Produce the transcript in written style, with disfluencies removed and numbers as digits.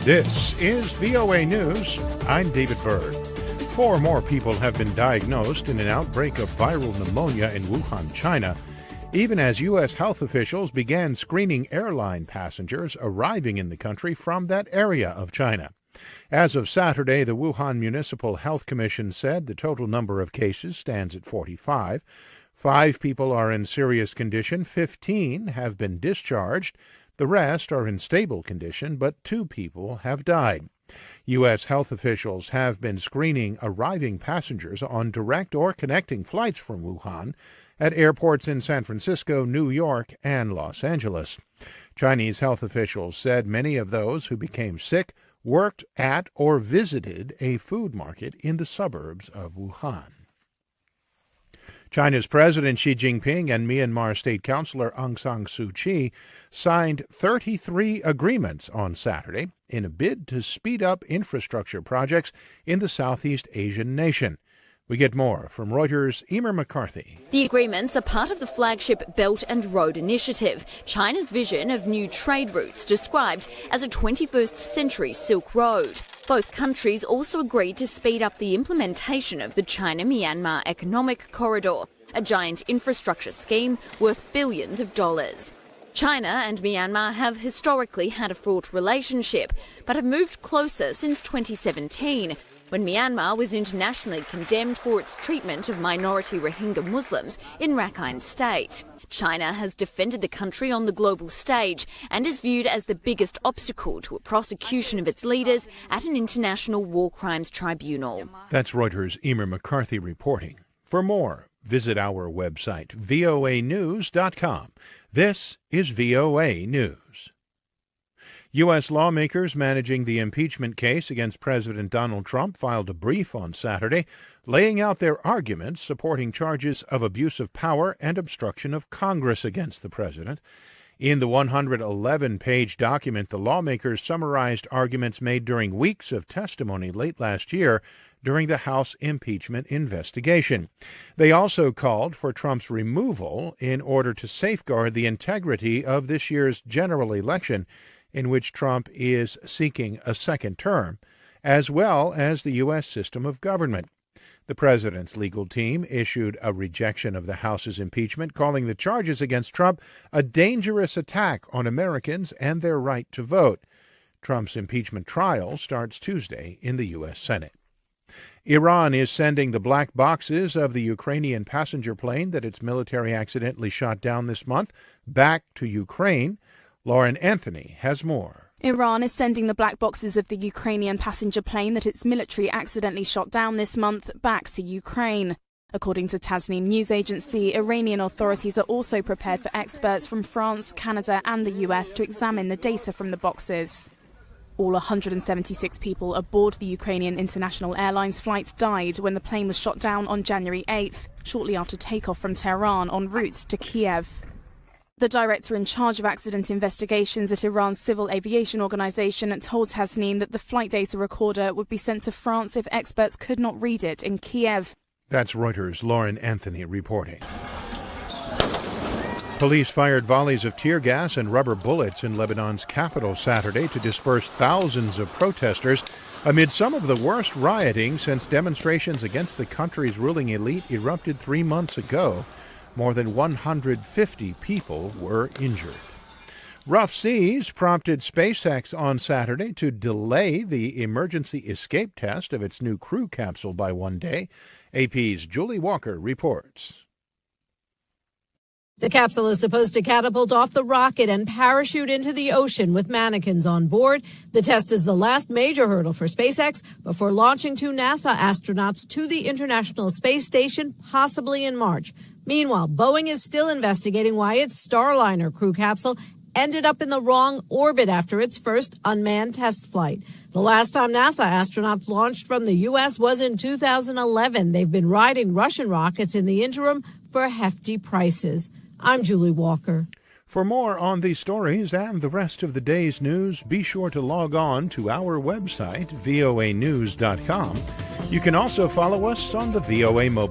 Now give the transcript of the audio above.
This is VOA News. I'm David Byrd. 4 more people have been diagnosed in an outbreak of viral pneumonia in Wuhan, China, even as U.S. health officials began screening airline passengers arriving in the country from that area of China. As of Saturday, the Wuhan Municipal Health Commission said the total number of cases stands at 45. 5 people are in serious condition, 15 have been discharged. The rest are in stable condition, but 2 people have died. U.S. health officials have been screening arriving passengers on direct or connecting flights from Wuhan at airports in San Francisco, New York, and Los Angeles. Chinese health officials said many of those who became sick worked at or visited a food market in the suburbs of Wuhan. China's President Xi Jinping and Myanmar State Counsellor Aung San Suu Kyi signed 33 agreements on Saturday in a bid to speed up infrastructure projects in the Southeast Asian nation. We get more from Reuters Emer McCarthy. The agreements are part of the flagship Belt and Road Initiative, China's vision of new trade routes described as a 21st century Silk Road. Both countries also agreed to speed up the implementation of the China-Myanmar Economic Corridor, a giant infrastructure scheme worth billions of dollars. China and Myanmar have historically had a fraught relationship, but have moved closer since 2017, when Myanmar was internationally condemned for its treatment of minority Rohingya Muslims in Rakhine State. China has defended the country on the global stage and is viewed as the biggest obstacle to a prosecution of its leaders at an international war crimes tribunal. That's Reuters Emer McCarthy reporting. For more, visit our website, voanews.com. This is VOA News. U.S. lawmakers managing the impeachment case against President Donald Trump filed a brief on Saturday, laying out their arguments supporting charges of abuse of power and obstruction of Congress against the president. In the 111-page document, the lawmakers summarized arguments made during weeks of testimony late last year during the House impeachment investigation. They also called for Trump's removal in order to safeguard the integrity of this year's general election, in which Trump is seeking a second term, as well as the U.S. system of government. The president's legal team issued a rejection of the House's impeachment, calling the charges against Trump a dangerous attack on Americans and their right to vote. Trump's impeachment trial starts Tuesday in the U.S. Senate. Iran is sending the black boxes of the Ukrainian passenger plane that its military accidentally shot down this month back to Ukraine. Lauren Anthony has more. Iran is sending the black boxes of the Ukrainian passenger plane that its military accidentally shot down this month back to Ukraine. According to Tasnim news agency, Iranian authorities are also prepared for experts from France, Canada and the US to examine the data from the boxes. All 176 people aboard the Ukrainian International Airlines flight died when the plane was shot down on January 8th, shortly after takeoff from Tehran en route to Kiev. The director in charge of accident investigations at Iran's civil aviation organization told Tasnim that the flight data recorder would be sent to France if experts could not read it in Kiev. That's Reuters' Lauren Anthony reporting. Police fired volleys of tear gas and rubber bullets in Lebanon's capital Saturday to disperse thousands of protesters amid some of the worst rioting since demonstrations against the country's ruling elite erupted 3 months ago. More than 150 people were injured. Rough seas prompted Spacex on Saturday to delay the emergency escape test of its new crew capsule by 1 day. AP's Julie Walker reports. The capsule is supposed to catapult off the rocket and parachute into the ocean with mannequins on board. The test is the last major hurdle for SpaceX before launching 2 NASA astronauts to the International Space Station, possibly in March. Meanwhile, Boeing is still investigating why its Starliner crew capsule ended up in the wrong orbit after its first unmanned test flight. The last time NASA astronauts launched from the U.S. was in 2011. They've been riding Russian rockets in the interim for hefty prices. I'm Julie Walker. For more on these stories and the rest of the day's news, be sure to log on to our website, voanews.com. You can also follow us on the VOA mobile